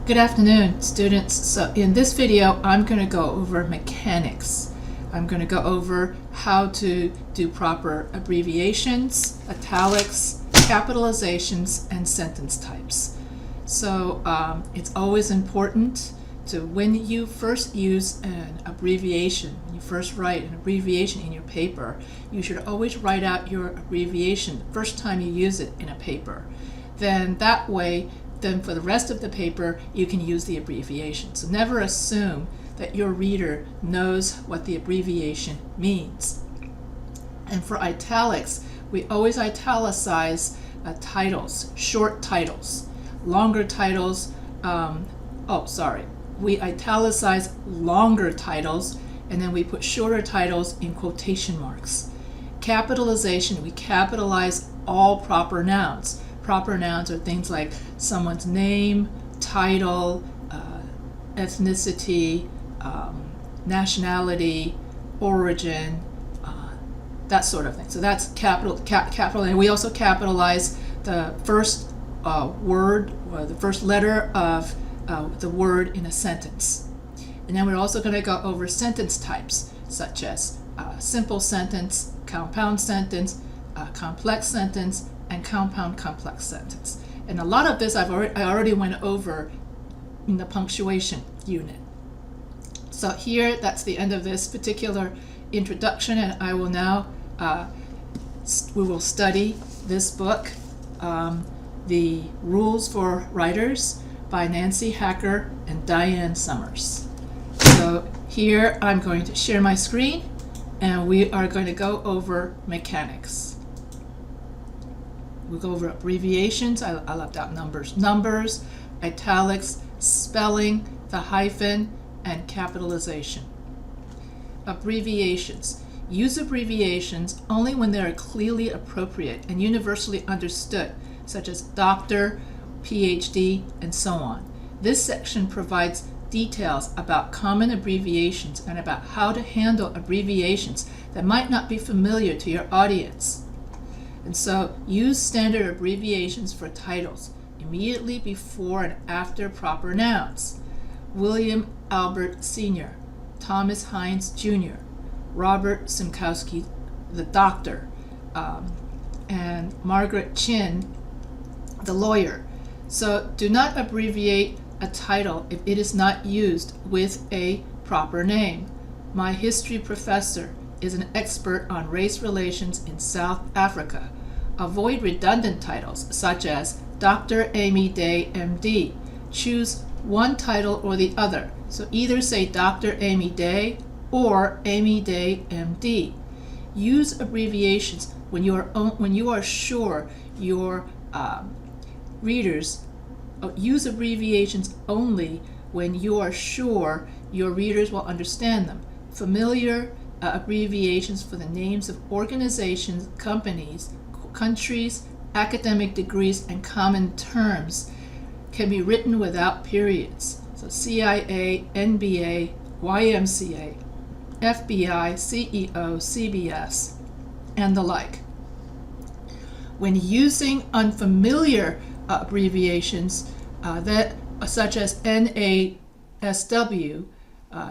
Good afternoon, students. So in this video, I'm going to go over mechanics. I'm going to go over how to do proper abbreviations, italics, capitalizations, and sentence types. So it's always important to, when you first use an abbreviation, when you first write an abbreviation in your paper, you should always write out your abbreviation the first time you use it in a paper. Then that way, then for the rest of the paper, you can use the abbreviation. So never assume that your reader knows what the abbreviation means. And for italics, we always italicize titles, short titles. Longer titles, we italicize longer titles, and then we put shorter titles in quotation marks. Capitalization, we capitalize all proper nouns. Proper nouns are things like someone's name, title, ethnicity, nationality, origin, that sort of thing. So that's capital, and we also capitalize the first word, or the first letter of the word in a sentence. And then we're also going to go over sentence types, such as simple sentence, compound sentence, complex sentence, and compound complex sentence. And a lot of this I already went over in the punctuation unit. So here, that's the end of this particular introduction, and I will now, we will study this book, The Rules for Writers by Nancy Hacker and Diane Sommers. So here I'm going to share my screen, and we are going to go over mechanics. We'll go over abbreviations. I left out numbers, italics, spelling, the hyphen, and capitalization. Abbreviations. Use abbreviations only when they are clearly appropriate and universally understood, such as doctor, PhD, and so on. This section provides details about common abbreviations and about how to handle abbreviations that might not be familiar to your audience. And so use standard abbreviations for titles immediately before and after proper nouns. William Albert Sr., Thomas Hines Jr., Robert Simkowski, the doctor, and Margaret Chin, the lawyer. So do not abbreviate a title if it is not used with a proper name. My history professor is an expert on race relations in South Africa. Avoid redundant titles such as Dr. Amy Day, MD. Choose one title or the other. So either say Dr. Amy Day or Amy Day, MD. Use abbreviations when you are sure your readers. Use abbreviations only when you are sure your readers will understand them. Familiar abbreviations for the names of organizations, companies, countries, academic degrees, and common terms can be written without periods. So CIA, NBA, YMCA, FBI, CEO, CBS, and the like. When using unfamiliar abbreviations such as NASW,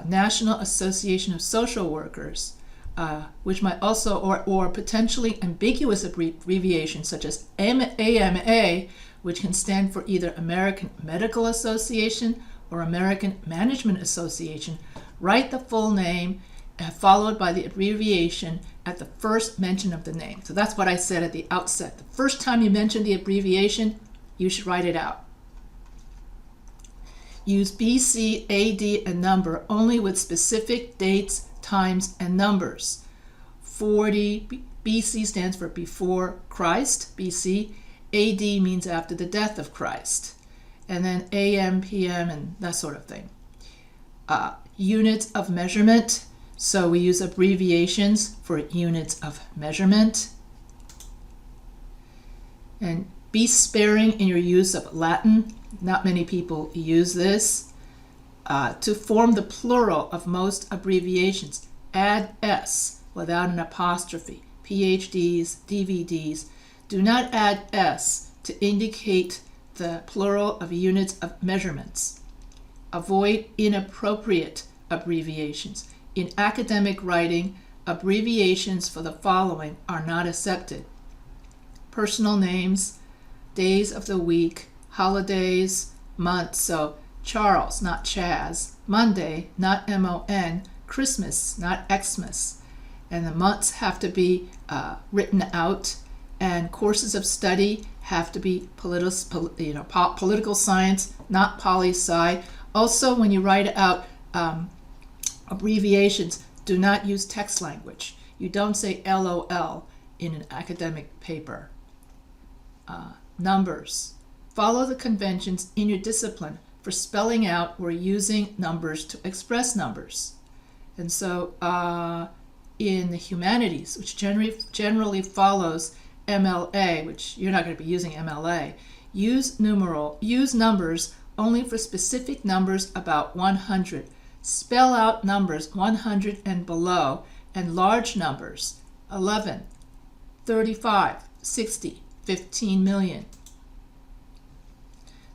National Association of Social Workers, which might also, or potentially ambiguous abbreviations such as AMA, which can stand for either American Medical Association or American Management Association, write the full name followed by the abbreviation at the first mention of the name. So that's what I said at the outset. The first time you mention the abbreviation, you should write it out. Use BC, AD, and number only with specific dates, times, and numbers. 40 BC stands for before Christ, BC. AD means after the death of Christ. And then AM, PM, and that sort of thing. Units of measurement. So we use abbreviations for units of measurement. And be sparing in your use of Latin. Not many people use this. To form the plural of most abbreviations, add S without an apostrophe. PhDs, DVDs. Do not add S to indicate the plural of units of measurements. Avoid inappropriate abbreviations. In academic writing, abbreviations for the following are not accepted: personal names, days of the week, holidays, months, so Charles, not Chaz, Monday, not M-O-N, Christmas, not Xmas. And the months have to be written out, and courses of study have to be political science, not poli-sci. Also, when you write out abbreviations, do not use text language. You don't say LOL in an academic paper. Numbers. Follow the conventions in your discipline for spelling out or using numbers to express numbers. And so in the humanities, which generally follows MLA, which you're not going to be using MLA, use numbers only for specific numbers about 100. Spell out numbers 100 and below, and large numbers 11, 35, 60, 15 million.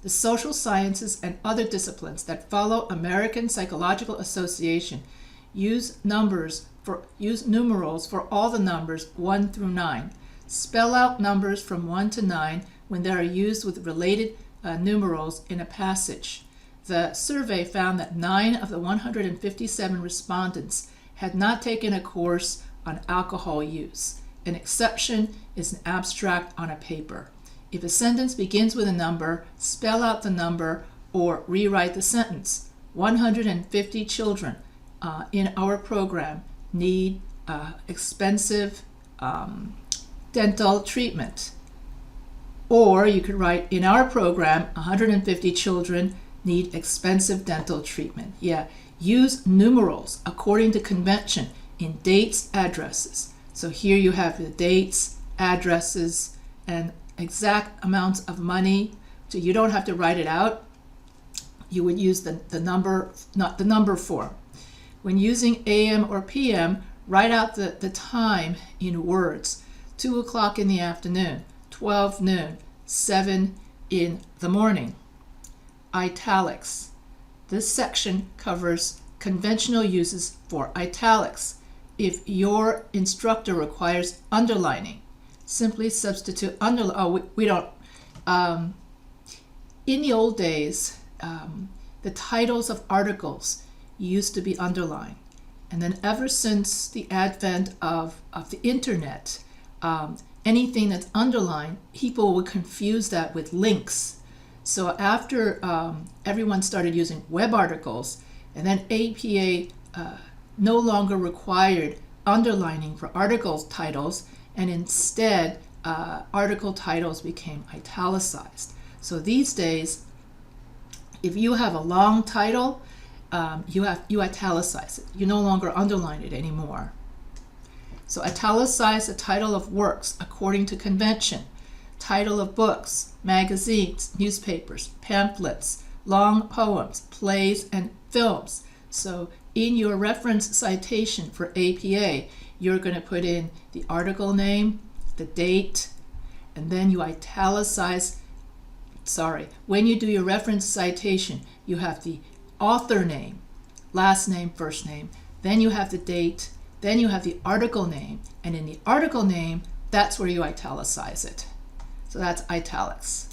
The social sciences and other disciplines that follow American Psychological Association use numerals for all the numbers 1 through 9. Spell out numbers from 1 to 9 when they are used with related numerals in a passage. The survey found that 9 of the 157 respondents had not taken a course on alcohol use. An exception is an abstract on a paper. If a sentence begins with a number, spell out the number or rewrite the sentence. 150 children in our program need expensive dental treatment. Or you could write, in our program, 150 children need expensive dental treatment. Yeah, use numerals according to convention in dates, addresses. So here you have the dates, addresses, and exact amounts of money. So you don't have to write it out. You would use the number, not the number form. When using AM or PM, write out the time in words. 2 o'clock in the afternoon, 12 noon, 7 in the morning. Italics. This section covers conventional uses for italics. If your instructor requires underlining, simply substitute we don't. In the old days, the titles of articles used to be underlined. And then ever since the advent of the internet, anything that's underlined, people would confuse that with links. So after everyone started using web articles, and then APA no longer required underlining for article titles, and instead article titles became italicized. So these days, if you have a long title, you italicize it. You no longer underline it anymore. So italicize the title of works according to convention. Title of books, magazines, newspapers, pamphlets, long poems, plays, and films. So in your reference citation for APA, you're going to put in the article name, the date, and then you italicize. When you do your reference citation, you have the author name, last name, first name, then you have the date, then you have the article name, and in the article name, that's where you italicize it. So that's italics.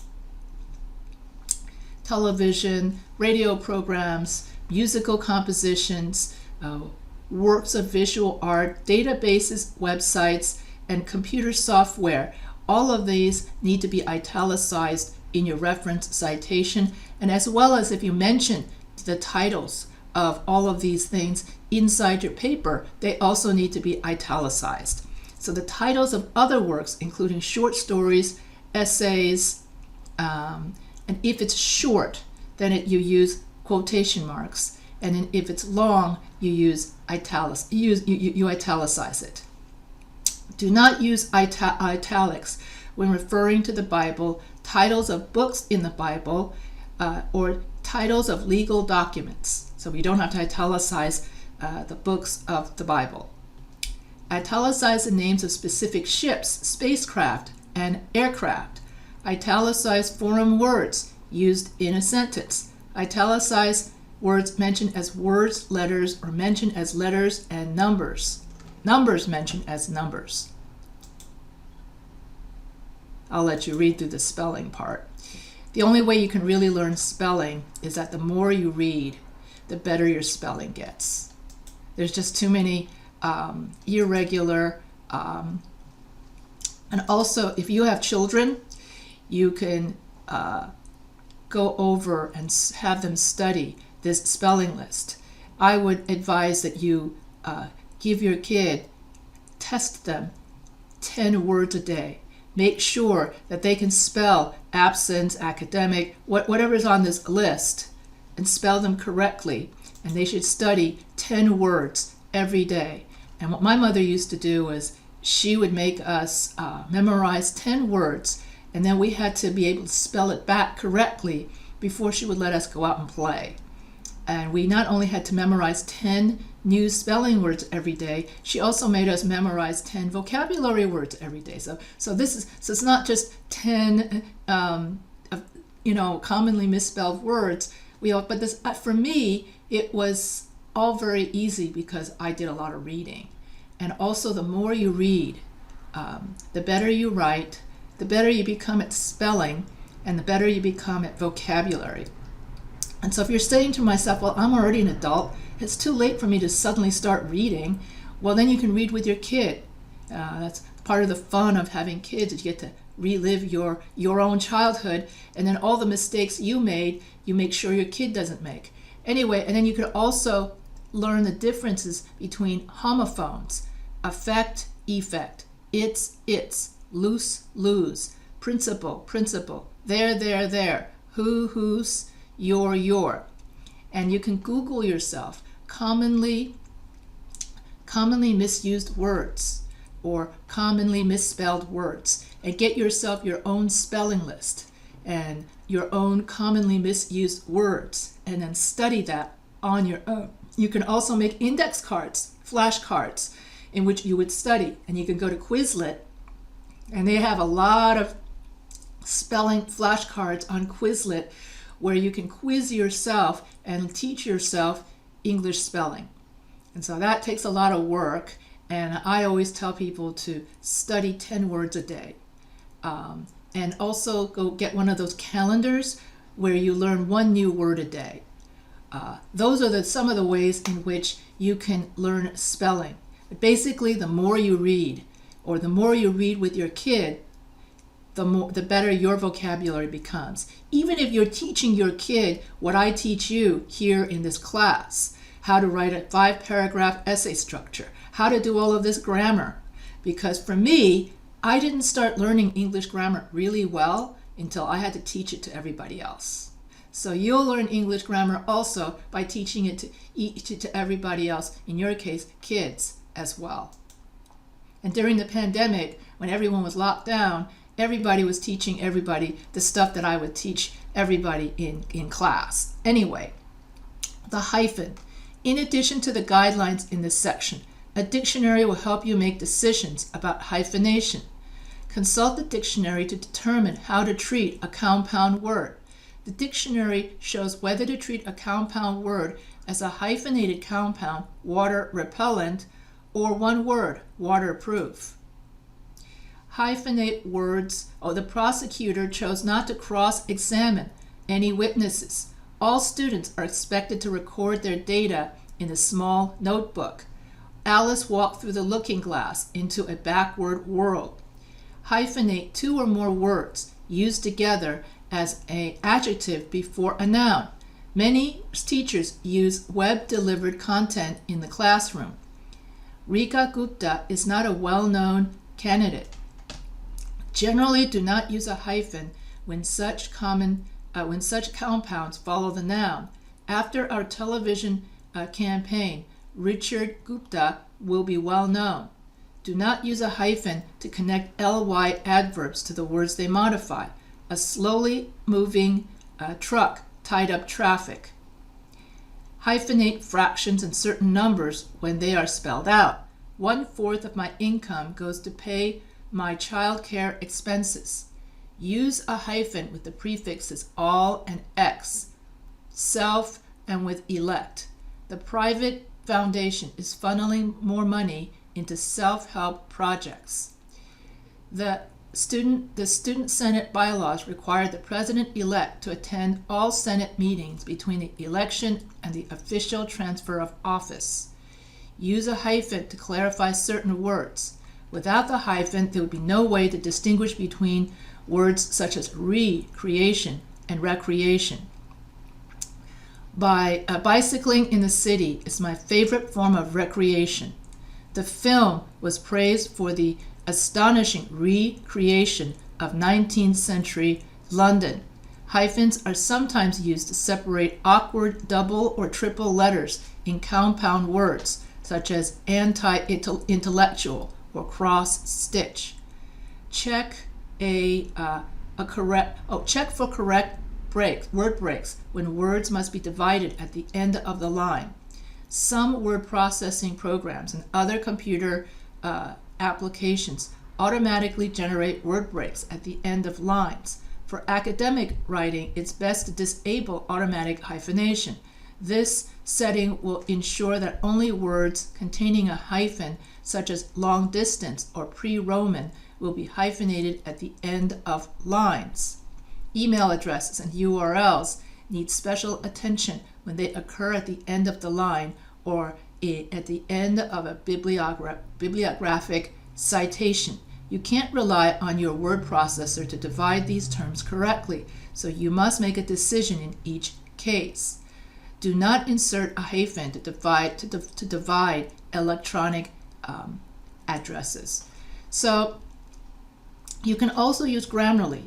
Television, radio programs, musical compositions, works of visual art, databases, websites, and computer software. All of these need to be italicized in your reference citation, and as well as if you mention the titles of all of these things inside your paper, they also need to be italicized. So the titles of other works, including short stories, essays, and if it's short, then you use quotation marks, and then if it's long, you use you italicize it. Do not use italics when referring to the Bible, titles of books in the Bible, or titles of legal documents. So we don't have to italicize the books of the Bible. Italicize the names of specific ships, spacecraft, and aircraft. Italicize foreign words used in a sentence. Italicize words mentioned as words, letters, or mentioned as letters, and numbers. Numbers mentioned as numbers. I'll let you read through the spelling part. The only way you can really learn spelling is that the more you read, the better your spelling gets. There's just too many irregular, and also if you have children, you can go over and have them study this spelling list. I would advise that you give your kid, test them 10 words a day. Make sure that they can spell absent, academic, whatever's on this list, and spell them correctly. And they should study 10 words every day. And what my mother used to do was she would make us memorize 10 words, and then we had to be able to spell it back correctly before she would let us go out and play. And we not only had to memorize 10 new spelling words every day, she also made us memorize 10 vocabulary words every day. So it's not just 10 commonly misspelled words. For me, it was all very easy because I did a lot of reading. And also, the more you read, the better you write, the better you become at spelling, and the better you become at vocabulary. And so if you're saying to myself, well, I'm already an adult, it's too late for me to suddenly start reading, well, then you can read with your kid. That's part of the fun of having kids, is you get to relive your own childhood, and then all the mistakes you made, you make sure your kid doesn't make. Anyway, and then you could also learn the differences between homophones, affect, effect, it's, loose, lose, principle, there, whose, your. And you can Google yourself commonly misused words or commonly misspelled words, and get yourself your own spelling list and your own commonly misused words, and then study that on your own. You can also make index cards, flashcards, in which you would study, and you can go to Quizlet, and they have a lot of spelling flashcards on Quizlet where you can quiz yourself and teach yourself English spelling. And so that takes a lot of work, and I always tell people to study 10 words a day. And also go get one of those calendars where you learn one new word a day. Those are some of the ways in which you can learn spelling. But basically, the more you read, or the more you read with your kid, the better your vocabulary becomes. Even if you're teaching your kid what I teach you here in this class, how to write a 5-paragraph essay structure, how to do all of this grammar. Because for me, I didn't start learning English grammar really well until I had to teach it to everybody else. So you'll learn English grammar also by teaching it to everybody else, in your case, kids as well. And during the pandemic, when everyone was locked down, everybody was teaching everybody the stuff that I would teach everybody in class. Anyway, the hyphen. In addition to the guidelines in this section, a dictionary will help you make decisions about hyphenation. Consult the dictionary to determine how to treat a compound word. The dictionary shows whether to treat a compound word as a hyphenated compound, water repellent, or one word, waterproof. Hyphenate words. The prosecutor chose not to cross-examine any witnesses. All students are expected to record their data in a small notebook. Alice walked through the looking glass into a backward world. Hyphenate 2 or more words used together as an adjective before a noun. Many teachers use web-delivered content in the classroom. Rika Gupta is not a well-known candidate. Generally, do not use a hyphen when such compounds follow the noun. After our television campaign, Richard Gupta will be well known. Do not use a hyphen to connect ly adverbs to the words they modify. A slowly moving truck tied up traffic. Hyphenate fractions and certain numbers when they are spelled out. 1/4 of my income goes to pay my child care expenses. Use a hyphen with the prefixes all and x. Self, and with elect. The private foundation is funneling more money into self-help projects. The student Senate bylaws require the president-elect to attend all Senate meetings between the election and the official transfer of office. Use a hyphen to clarify certain words. Without the hyphen, there would be no way to distinguish between words such as recreation and recreation. Bicycling in the city is my favorite form of recreation. The film was praised for the astonishing recreation of 19th century London. Hyphens are sometimes used to separate awkward double or triple letters in compound words, such as anti-intellectual or cross-stitch. Check for correct word breaks when words must be divided at the end of the line. Some word processing programs and other computer applications automatically generate word breaks at the end of lines. For academic writing, it's best to disable automatic hyphenation. This setting will ensure that only words containing a hyphen, such as long distance or pre-Roman, will be hyphenated at the end of lines. Email addresses and URLs need special attention when they occur at the end of the line or at the end of a bibliographic citation. You can't rely on your word processor to divide these terms correctly, so you must make a decision in each case. Do not insert a hyphen to divide electronic addresses. So you can also use Grammarly.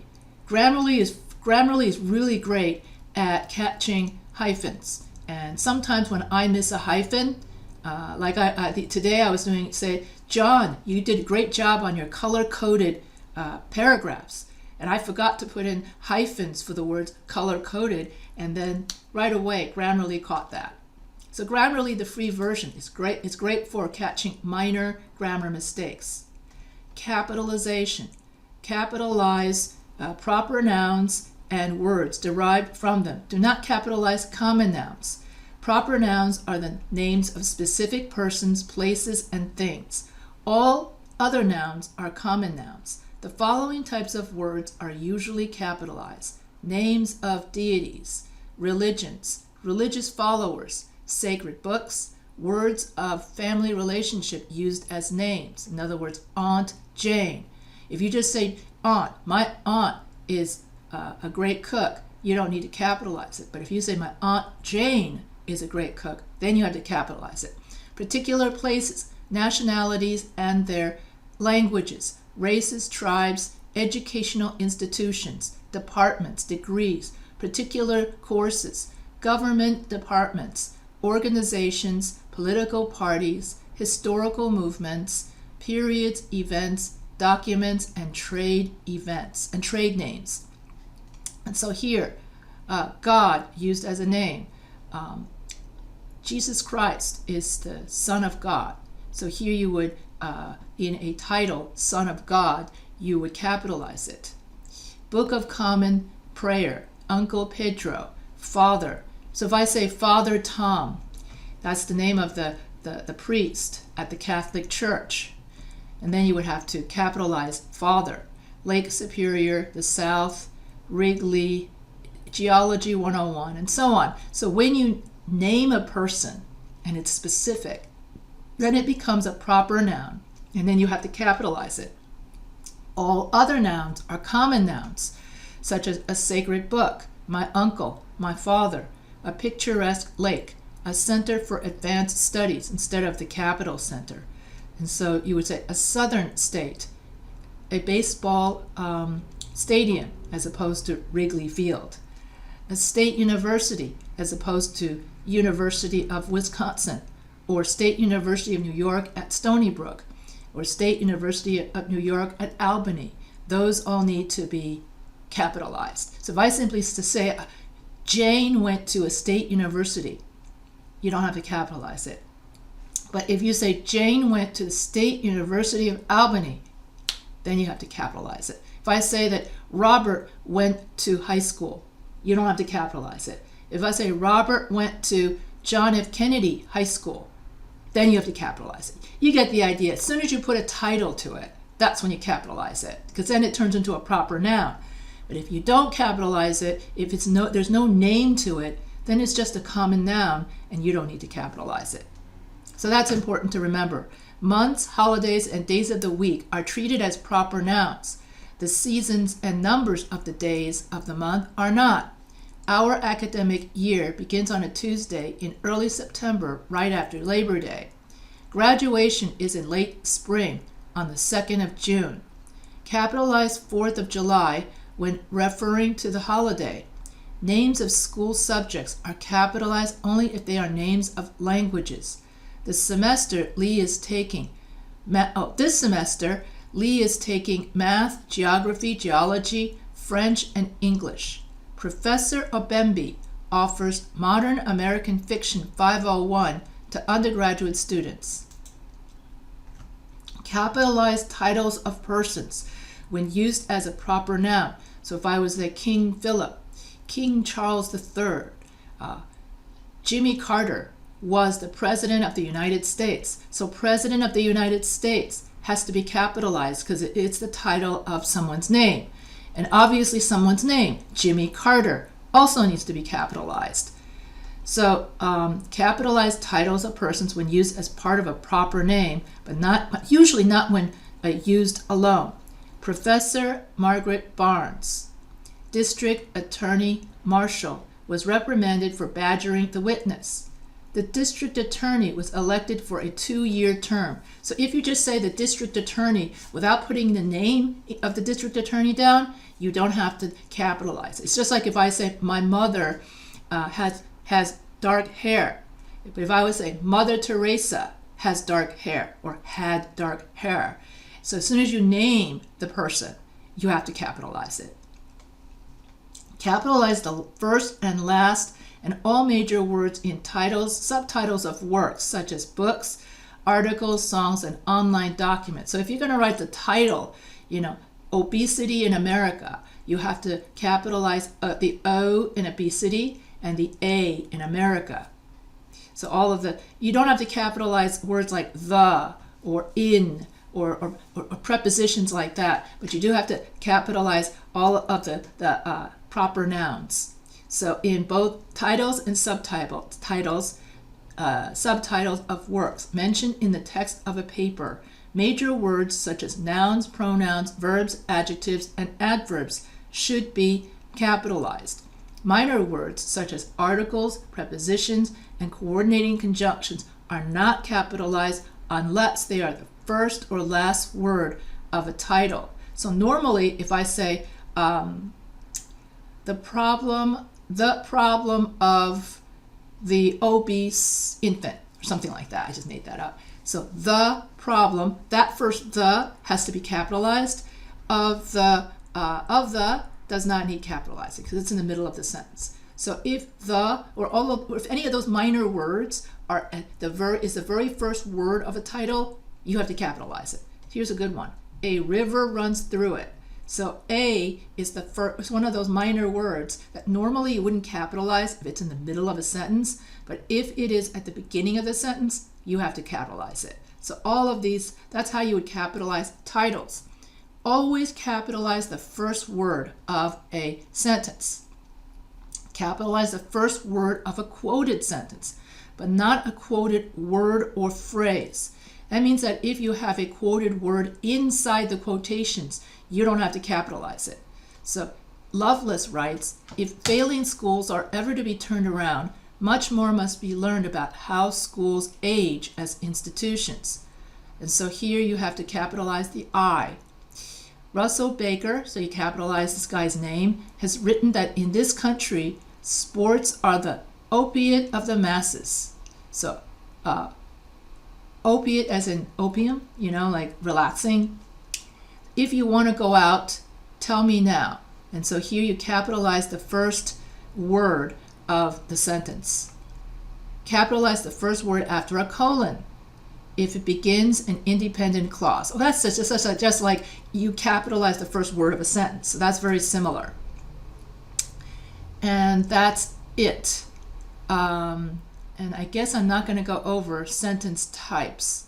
Grammarly is really great at catching hyphens. And sometimes when I miss a hyphen, today I was say, John, you did a great job on your color-coded paragraphs. And I forgot to put in hyphens for the words color-coded, and then right away Grammarly caught that. So Grammarly, the free version, is great. It's great for catching minor grammar mistakes. Capitalization. Capitalize proper nouns and words derived from them. Do not capitalize common nouns. Proper nouns are the names of specific persons, places, and things. All other nouns are common nouns. The following types of words are usually capitalized: names of deities, religions, religious followers, sacred books, words of family relationship used as names. In other words, Aunt Jane. If you just say aunt, my aunt is a great cook, you don't need to capitalize it. But if you say my Aunt Jane is a great cook, then you have to capitalize it. Particular places, nationalities and their languages, races, tribes, educational institutions, departments, degrees, particular courses, government departments, organizations, political parties, historical movements, periods, events, documents, and trade events and trade names. And so here, God used as a name. Jesus Christ is the Son of God. So here you would, in a title, Son of God, you would capitalize it. Book of Common Prayer, Uncle Pedro, Father. So if I say Father Tom, that's the name of the priest at the Catholic Church. And then you would have to capitalize Father. Lake Superior, the South, Wrigley, Geology 101, and so on. So when you name a person and it's specific, then it becomes a proper noun, and then you have to capitalize it. All other nouns are common nouns, such as a sacred book, my uncle, my father, a picturesque lake, a center for advanced studies instead of the capital center. And so you would say a southern state, a baseball stadium as opposed to Wrigley Field, a state university as opposed to University of Wisconsin, or State University of New York at Stony Brook, or State University of New York at Albany. Those all need to be capitalized. So if I simply say Jane went to a state university, you don't have to capitalize it. But if you say Jane went to the State University of Albany, then you have to capitalize it. If I say that Robert went to high school, you don't have to capitalize it. If I say Robert went to John F. Kennedy High School, then you have to capitalize it. You get the idea. As soon as you put a title to it, that's when you capitalize it, because then it turns into a proper noun. But if you don't capitalize it, if there's no name to it, then it's just a common noun and you don't need to capitalize it. So that's important to remember. Months, holidays, and days of the week are treated as proper nouns. The seasons and numbers of the days of the month are not. Our academic year begins on a Tuesday in early September, right after Labor Day. Graduation is in late spring, on the 2nd of June. Capitalize 4th of July when referring to the holiday. Names of school subjects are capitalized only if they are names of languages. This semester, Lee is taking math, geography, geology, French, and English. Professor Obembe offers Modern American Fiction 501 to undergraduate students. Capitalize titles of persons when used as a proper noun. So if I was say King Philip, King Charles III, Jimmy Carter was the President of the United States. So President of the United States has to be capitalized because it's the title of someone's name. And obviously someone's name, Jimmy Carter, also needs to be capitalized. So capitalize titles of persons when used as part of a proper name, but usually not when used alone. Professor Margaret Barnes, District Attorney Marshall, was reprimanded for badgering the witness. The district attorney was elected for a 2-year term. So if you just say the district attorney without putting the name of the district attorney down, you don't have to capitalize. It's just like if I say my mother has dark hair. But if I would say Mother Teresa has dark hair or had dark hair. So as soon as you name the person, you have to capitalize it. Capitalize the first and last and all major words in titles, subtitles of works such as books, articles, songs, and online documents. So if you're going to write the title, obesity in America, you have to capitalize the O in obesity and the A in America. So you don't have to capitalize words like the or in or prepositions like that, but you do have to capitalize all of the proper nouns. So in both titles and subtitles of works mentioned in the text of a paper, major words such as nouns, pronouns, verbs, adjectives, and adverbs should be capitalized. Minor words such as articles, prepositions, and coordinating conjunctions are not capitalized unless they are the first or last word of a title. So normally if I say the problem of the obese infant, or something like that. I just made that up. So the problem, that first the has to be capitalized. Of the does not need capitalizing because it's in the middle of the sentence. So if if any of those minor words are is the very first word of a title, you have to capitalize it. Here's a good one. A river runs through it. So A is one of those minor words that normally you wouldn't capitalize if it's in the middle of a sentence, but if it is at the beginning of the sentence, you have to capitalize it. So all of these, that's how you would capitalize titles. Always capitalize the first word of a sentence. Capitalize the first word of a quoted sentence, but not a quoted word or phrase. That means that if you have a quoted word inside the quotations, you don't have to capitalize it. So Lovelace writes, if failing schools are ever to be turned around, much more must be learned about how schools age as institutions. And so here you have to capitalize the I. Russell Baker, so you capitalize this guy's name, has written that in this country, sports are the opiate of the masses. So opiate as in opium, like relaxing. If you want to go out, tell me now. And so here you capitalize the first word of the sentence. Capitalize the first word after a colon if it begins an independent clause. Oh, that's just like you capitalize the first word of a sentence. So that's very similar. And that's it. And I guess I'm not going to go over sentence types.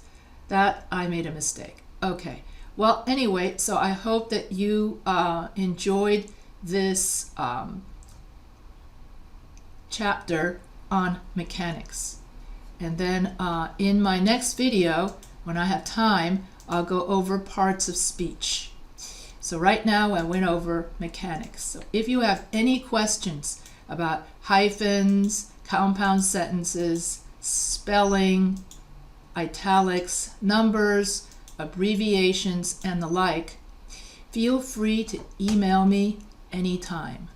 That I made a mistake. Okay. Well, anyway, so I hope that you enjoyed this chapter on mechanics. And then in my next video, when I have time, I'll go over parts of speech. So right now I went over mechanics. So if you have any questions about hyphens, compound sentences, spelling, italics, numbers, abbreviations, and the like, feel free to email me anytime.